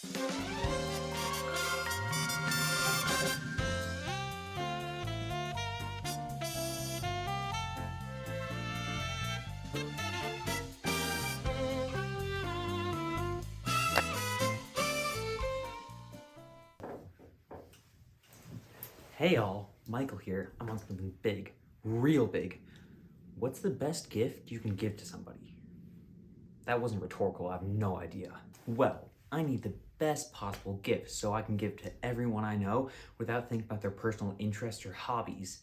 Hey all, Michael here. I'm on something big, real big. What's the best gift you can give to somebody? That wasn't rhetorical, I have no idea. Well, I need the best possible gift so I can give to everyone I know without thinking about their personal interests or hobbies.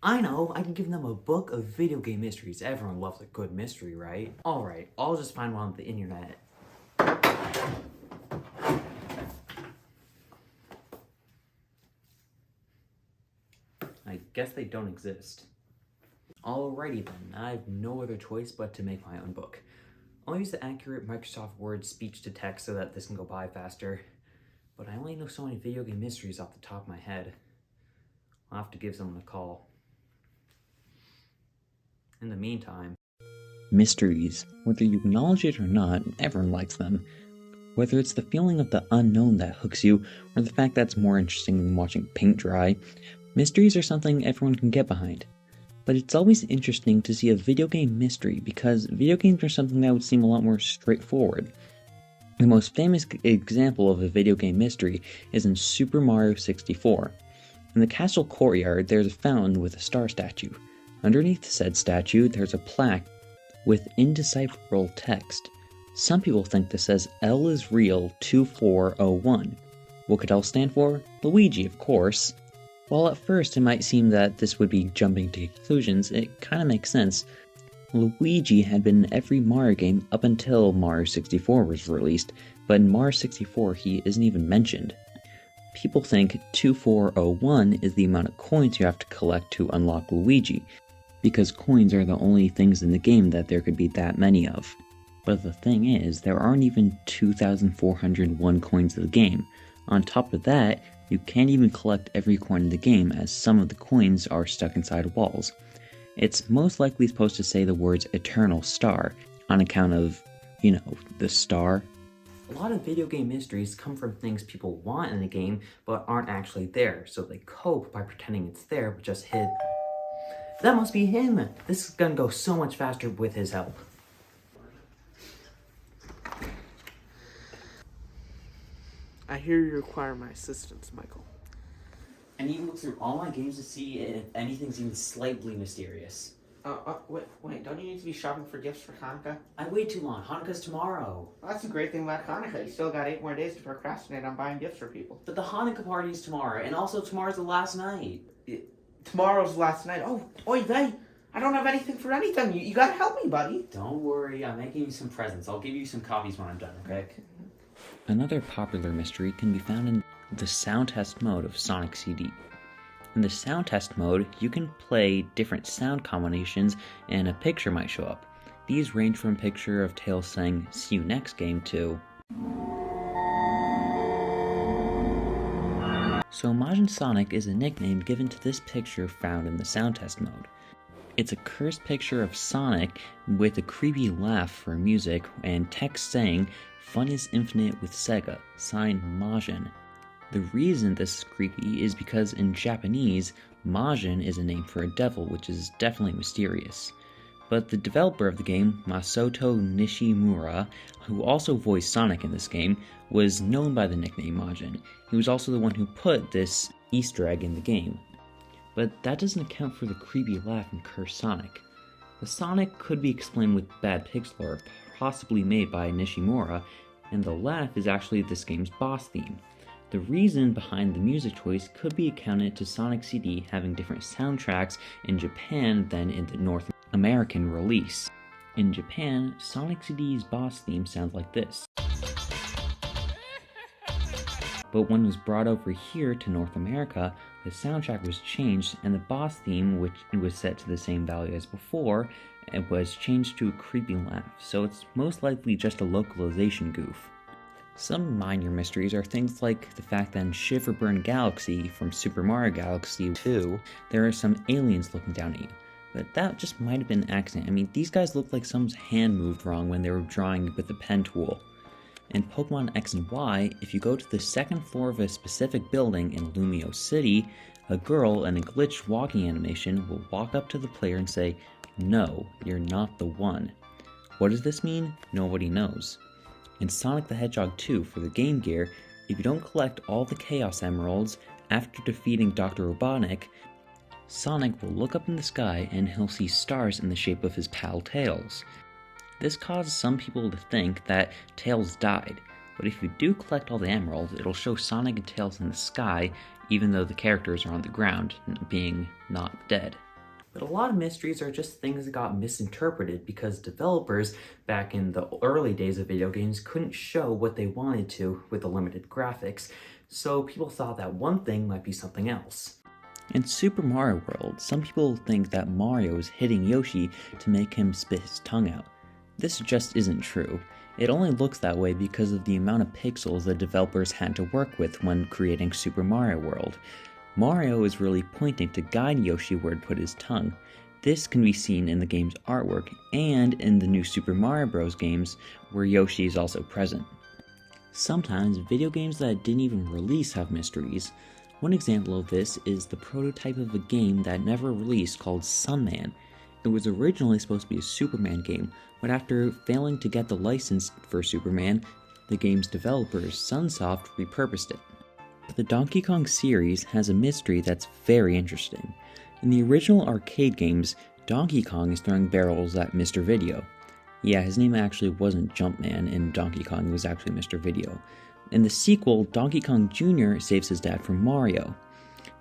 I know, I can give them a book of video game mysteries. Everyone loves a good mystery, right? Alright, I'll just find one on the internet. I guess they don't exist. Alrighty then, I have no other choice but to make my own book. I'll use the accurate Microsoft Word speech-to-text so that this can go by faster, but I only know so many video game mysteries off the top of my head. I'll have to give someone a call. In the meantime... Mysteries. Whether you acknowledge it or not, everyone likes them. Whether it's the feeling of the unknown that hooks you, or the fact that it's more interesting than watching paint dry, mysteries are something everyone can get behind. But it's always interesting to see a video game mystery because video games are something that would seem a lot more straightforward. The most famous example of a video game mystery is in Super Mario 64. In the castle courtyard, there's a fountain with a star statue. Underneath said statue, there's a plaque with indecipherable text. Some people think this says L is real 2401. What could L stand for? Luigi, of course. While at first it might seem that this would be jumping to conclusions, it kinda makes sense. Luigi had been in every Mario game up until Mario 64 was released, but in Mario 64 he isn't even mentioned. People think 2401 is the amount of coins you have to collect to unlock Luigi, because coins are the only things in the game that there could be that many of. But the thing is, there aren't even 2,401 coins in the game. On top of that, you can't even collect every coin in the game as some of the coins are stuck inside walls. It's most likely supposed to say the words Eternal Star, on account of, the star. A lot of video game mysteries come from things people want in a game but aren't actually there, so they cope by pretending it's there but just hid. That must be him! This is gonna go so much faster with his help. I hear you require my assistance, Michael. I need to look through all my games to see if anything's even slightly mysterious. Wait, don't you need to be shopping for gifts for Hanukkah? I wait too long. Hanukkah's tomorrow. Well, that's the great thing about Hanukkah. You still got 8 more days to procrastinate on buying gifts for people. But the Hanukkah party's tomorrow, and also tomorrow's the last night. Tomorrow's the last night. Oh, oy vey. I don't have anything for anything. You gotta help me, buddy. Don't worry, I'm making you some presents. I'll give you some copies when I'm done, okay? Another popular mystery can be found in the sound test mode of Sonic CD. In the sound test mode, you can play different sound combinations and a picture might show up. These range from a picture of Tails saying, "See you next game" to So Majin Sonic is a nickname given to this picture found in the sound test mode. It's a cursed picture of Sonic with a creepy laugh for music and text saying, "Fun is infinite with Sega," signed Majin. The reason this is creepy is because in Japanese, Majin is a name for a devil, which is definitely mysterious. But the developer of the game, Masato Nishimura, who also voiced Sonic in this game, was known by the nickname Majin. He was also the one who put this Easter egg in the game. But that doesn't account for the creepy laugh and cursed Sonic. The Sonic could be explained with bad pixel art, possibly made by Nishimura, and the laugh is actually this game's boss theme. The reason behind the music choice could be accounted to Sonic CD having different soundtracks in Japan than in the North American release. In Japan, Sonic CD's boss theme sounds like this. But when it was brought over here to North America, the soundtrack was changed and the boss theme, which was set to the same value as before, it was changed to a creepy laugh, so it's most likely just a localization goof. Some minor mysteries are things like the fact that in Shiverburn Galaxy from Super Mario Galaxy 2, there are some aliens looking down at you. But that just might have been an accident. I mean, these guys look like someone's hand moved wrong when they were drawing with the pen tool. In Pokemon X and Y, if you go to the second floor of a specific building in Lumio City, a girl in a glitched walking animation will walk up to the player and say, "No, you're not the one." What does this mean? Nobody knows. In Sonic the Hedgehog 2 for the Game Gear, if you don't collect all the Chaos Emeralds after defeating Dr. Robotnik, Sonic will look up in the sky and he'll see stars in the shape of his pal Tails. This causes some people to think that Tails died, but if you do collect all the emeralds, it'll show Sonic and Tails in the sky, even though the characters are on the ground, being not dead. But a lot of mysteries are just things that got misinterpreted because developers back in the early days of video games couldn't show what they wanted to with the limited graphics, so people thought that one thing might be something else. In Super Mario World, some people think that Mario is hitting Yoshi to make him spit his tongue out. This just isn't true. It only looks that way because of the amount of pixels the developers had to work with when creating Super Mario World. Mario is really pointing to guide Yoshi where to put his tongue. This can be seen in the game's artwork and in the new Super Mario Bros. Games where Yoshi is also present. Sometimes video games that didn't even release have mysteries. One example of this is the prototype of a game that never released called Sunman. It was originally supposed to be a Superman game, but after failing to get the license for Superman, the game's developers, Sunsoft, repurposed it. The Donkey Kong series has a mystery that's very interesting. In the original arcade games, Donkey Kong is throwing barrels at Mr. Video. Yeah, his name actually wasn't Jumpman in Donkey Kong, it was actually Mr. Video. In the sequel, Donkey Kong Jr. saves his dad from Mario.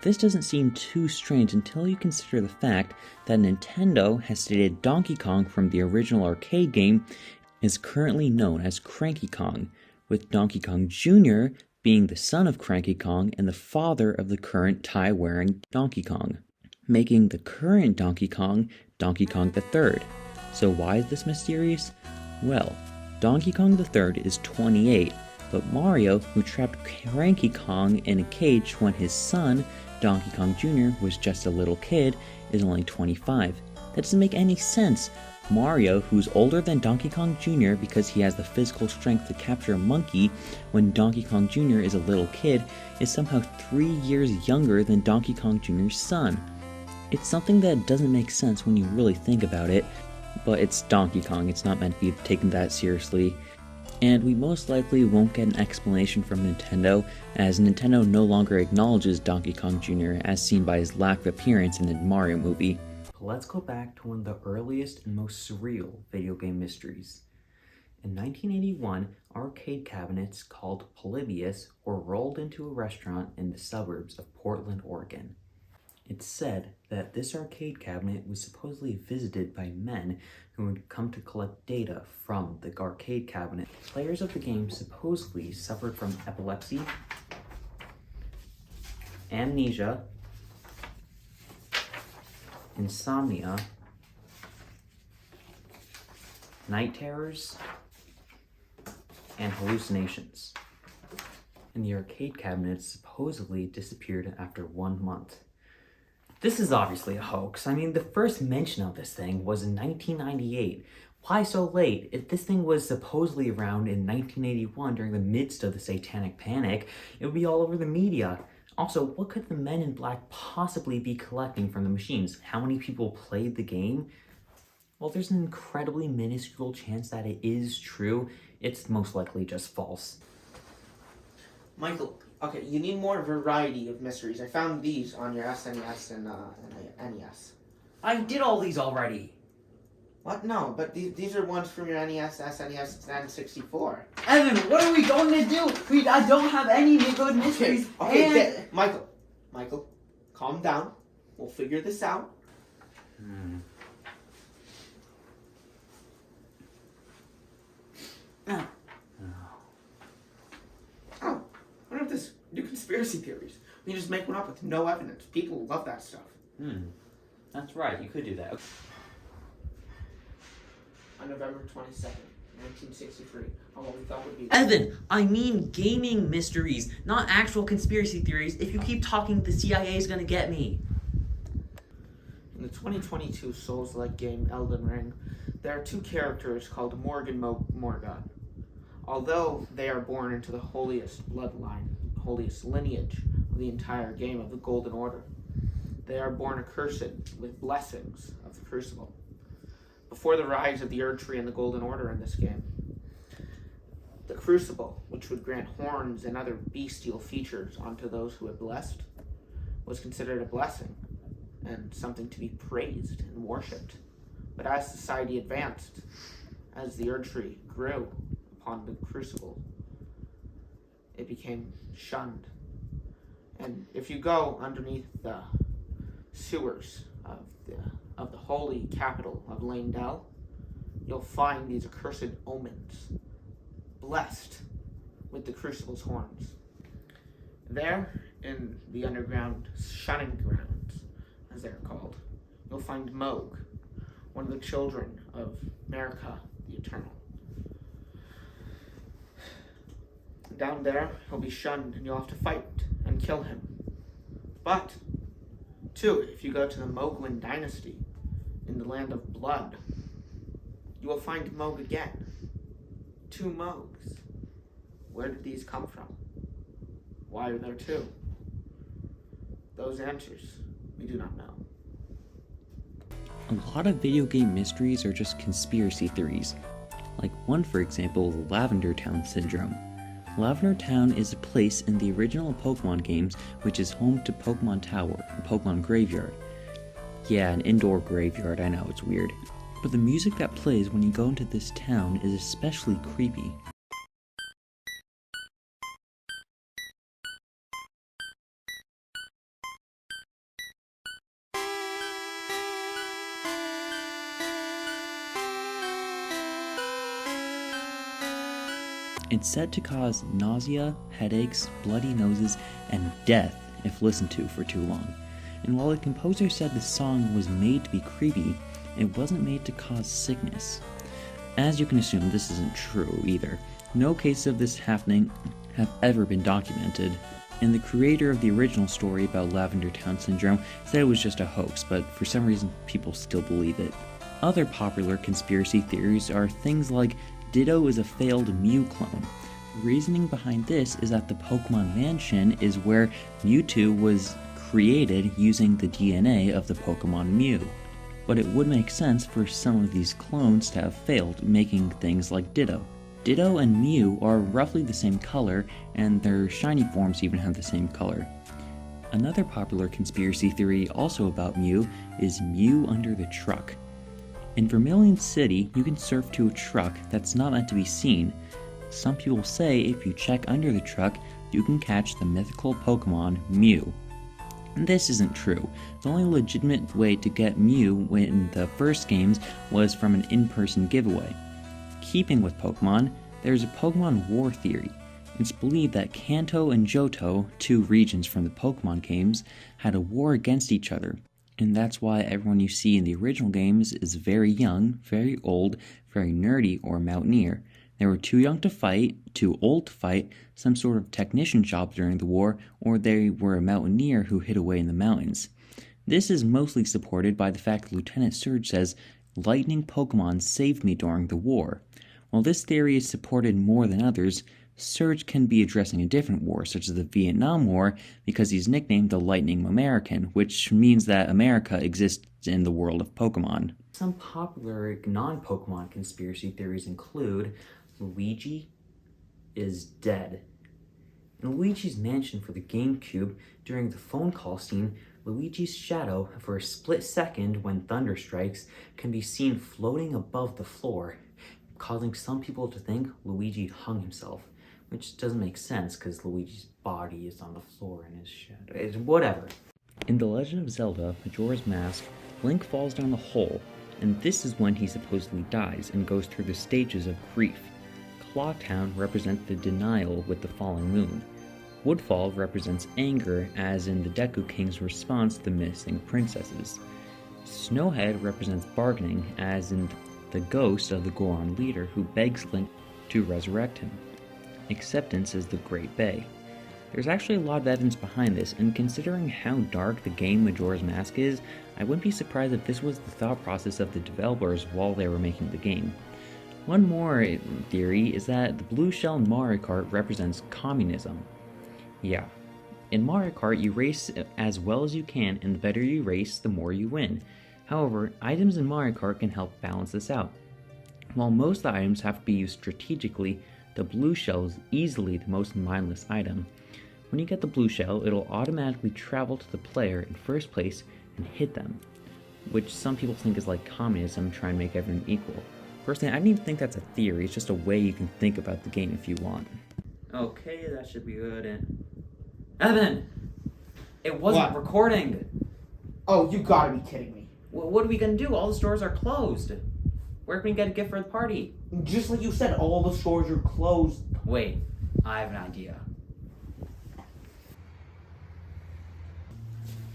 This doesn't seem too strange until you consider the fact that Nintendo has stated Donkey Kong from the original arcade game is currently known as Cranky Kong, with Donkey Kong Jr. being the son of Cranky Kong and the father of the current tie-wearing Donkey Kong, making the current Donkey Kong III. So why is this mysterious? Well, Donkey Kong III is 28, but Mario, who trapped Cranky Kong in a cage when his son, Donkey Kong Jr., was just a little kid, is only 25. That doesn't make any sense. Mario, who's older than Donkey Kong Jr. because he has the physical strength to capture a monkey when Donkey Kong Jr. is a little kid, is somehow 3 years younger than Donkey Kong Jr.'s son. It's something that doesn't make sense when you really think about it, but it's Donkey Kong, it's not meant to be taken that seriously. And we most likely won't get an explanation from Nintendo, as Nintendo no longer acknowledges Donkey Kong Jr. as seen by his lack of appearance in the Mario movie. Let's go back to one of the earliest and most surreal video game mysteries. In 1981, arcade cabinets called Polybius were rolled into a restaurant in the suburbs of Portland, Oregon. It's said that this arcade cabinet was supposedly visited by men who would come to collect data from the arcade cabinet. Players of the game supposedly suffered from epilepsy, amnesia, insomnia, night terrors, and hallucinations. And the arcade cabinet supposedly disappeared after 1 month. This is obviously a hoax. I mean, the first mention of this thing was in 1998. Why so late? If this thing was supposedly around in 1981 during the midst of the Satanic Panic, it would be all over the media. Also, what could the Men in Black possibly be collecting from the machines? How many people played the game? Well, there's an incredibly minuscule chance that it is true. It's most likely just false. Michael, okay, you need more variety of mysteries. I found these on your SNES and NES. I did all these already. What? No, but these are ones from your NES, SNES, and 64. Evan, what are we going to do? I don't have any good mysteries. Okay, Michael, calm down. We'll figure this out. What about this new conspiracy theories? You just make one up with no evidence. People love that stuff. That's right, you could do that. On November 22nd, 1963, on what we thought would be... Evan, I mean gaming mysteries, not actual conspiracy theories. If you keep talking, the CIA is gonna get me. In the 2022 Souls-like game Elden Ring, there are two characters called Morgan Morgon. Although they are born into the holiest bloodline, holiest lineage of the entire game of the Golden Order, they are born accursed with blessings of the Crucible. Before the rise of the Erdtree and the Golden Order in this game, the Crucible, which would grant horns and other bestial features onto those who had blessed, was considered a blessing and something to be praised and worshipped. But as society advanced, as the Erdtree grew upon the Crucible, it became shunned. And if you go underneath the sewers of the holy capital of Leyndell, you'll find these accursed omens, blessed with the Crucible's horns. There, in the underground shunning grounds, as they're called, you'll find Moog, one of the children of Marika the Eternal. Down there, he'll be shunned and you'll have to fight and kill him. But, too, if you go to the Moglin dynasty in the Land of Blood, you will find Moog again. 2 Moogs. Where did these come from? Why are there 2? Those answers we do not know. A lot of video game mysteries are just conspiracy theories. Like one, for example, Lavender Town Syndrome. Lavender Town is a place in the original Pokemon games which is home to Pokemon Tower, a Pokemon Graveyard. Yeah, an indoor graveyard, I know it's weird. But the music that plays when you go into this town is especially creepy. It's said to cause nausea, headaches, bloody noses, and death if listened to for too long. And while the composer said the song was made to be creepy, it wasn't made to cause sickness. As you can assume, this isn't true either. No cases of this happening have ever been documented, and the creator of the original story about Lavender Town Syndrome said it was just a hoax, but for some reason people still believe it. Other popular conspiracy theories are things like Ditto is a failed Mew clone. The reasoning behind this is that the Pokemon Mansion is where Mewtwo was created using the DNA of the Pokemon Mew. But it would make sense for some of these clones to have failed, making things like Ditto. Ditto and Mew are roughly the same color, and their shiny forms even have the same color. Another popular conspiracy theory also about Mew is Mew under the truck. In Vermilion City, you can surf to a truck that's not meant to be seen. Some people say if you check under the truck, you can catch the mythical Pokemon Mew. And this isn't true. The only legitimate way to get Mew in the first games was from an in-person giveaway. Keeping with Pokemon, there's a Pokemon War theory. It's believed that Kanto and Johto, 2 regions from the Pokemon games, had a war against each other. And that's why everyone you see in the original games is very young, very old, very nerdy, or mountaineer. They were too young to fight, too old to fight, some sort of technician job during the war, or they were a mountaineer who hid away in the mountains. This is mostly supported by the fact that Lieutenant Surge says, "Lightning Pokemon saved me during the war." While this theory is supported more than others, Surge can be addressing a different war, such as the Vietnam War, because he's nicknamed the Lightning American, which means that America exists in the world of Pokemon. Some popular non-Pokemon conspiracy theories include Luigi is dead. In Luigi's Mansion for the GameCube, during the phone call scene, Luigi's shadow, for a split second when thunder strikes, can be seen floating above the floor, causing some people to think Luigi hung himself, which doesn't make sense because Luigi's body is on the floor and his shadow. It's whatever. In The Legend of Zelda: Majora's Mask, Link falls down a hole, and this is when he supposedly dies and goes through the stages of grief. Clocktown represents the denial with the falling moon. Woodfall represents anger, as in the Deku King's response to the missing princesses. Snowhead represents bargaining, as in the ghost of the Goron leader who begs Link to resurrect him. Acceptance is the Great Bay. There's actually a lot of evidence behind this, and considering how dark the game Majora's Mask is, I wouldn't be surprised if this was the thought process of the developers while they were making the game. One more theory is that the blue shell in Mario Kart represents communism. Yeah. In Mario Kart, you race as well as you can, and the better you race, the more you win. However, items in Mario Kart can help balance this out. While most items have to be used strategically, the blue shell is easily the most mindless item. When you get the blue shell, it'll automatically travel to the player in first place and hit them, which some people think is like communism, trying to make everyone equal. Personally, I don't even think that's a theory, it's just a way you can think about the game if you want. Okay, that should be good. And Evan! It wasn't What? recording! Oh, you gotta be kidding me. What are we gonna do? All the stores are closed. Where can we get a gift for the party? Just like you said, all the stores are closed. Wait, I have an idea.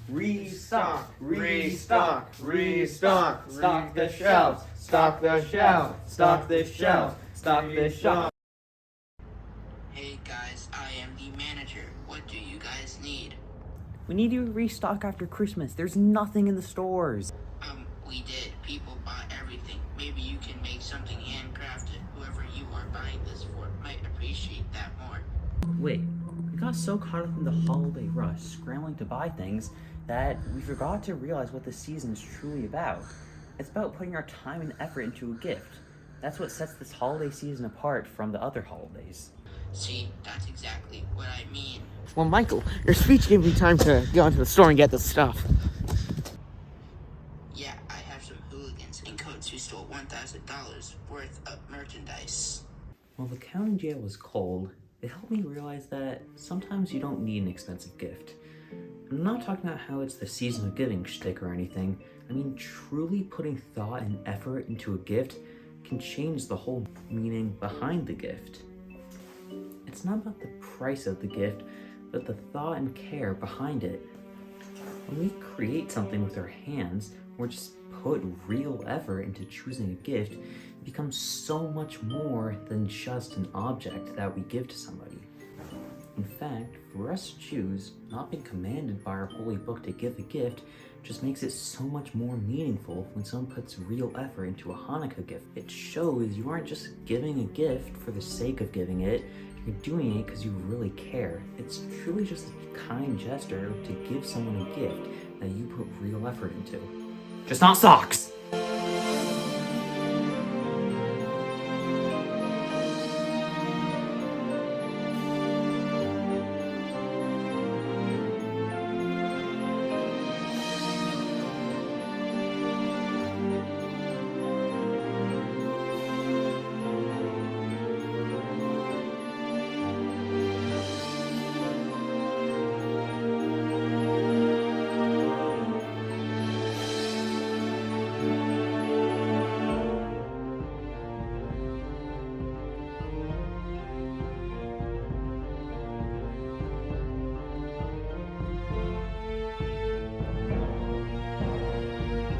Restock, restock, restock, stock the shelves, stock the shelves, stock the shelves, stock the shelves. Hey guys, I am the manager. What do you guys need? We need to restock after Christmas. There's nothing in the stores. We did. People bought everything. Maybe you can make something handcrafted. Whoever you are buying this for might appreciate that more. Wait, we got so caught up in the holiday rush, scrambling to buy things, that we forgot to realize what the season is truly about. It's about putting our time and effort into a gift. That's what sets this holiday season apart from the other holidays. See, that's exactly what I mean. Well, Michael, your speech gave me time to go into the store and get the stuff. Yeah, I have some hooligans and coats who stole $1,000 worth of merchandise. While the county jail was cold, it helped me realize that sometimes you don't need an expensive gift. I'm not talking about how it's the season of giving shtick or anything. I mean, truly putting thought and effort into a gift can change the whole meaning behind the gift. It's not about the price of the gift, but the thought and care behind it. When we create something with our hands, or just put real effort into choosing a gift, it becomes so much more than just an object that we give to somebody. In fact, for us to choose, not being commanded by our holy book to give a gift, just makes it so much more meaningful when someone puts real effort into a Hanukkah gift. It shows you aren't just giving a gift for the sake of giving it, you're doing it because you really care. It's truly just a kind gesture to give someone a gift that you put real effort into. Just not socks!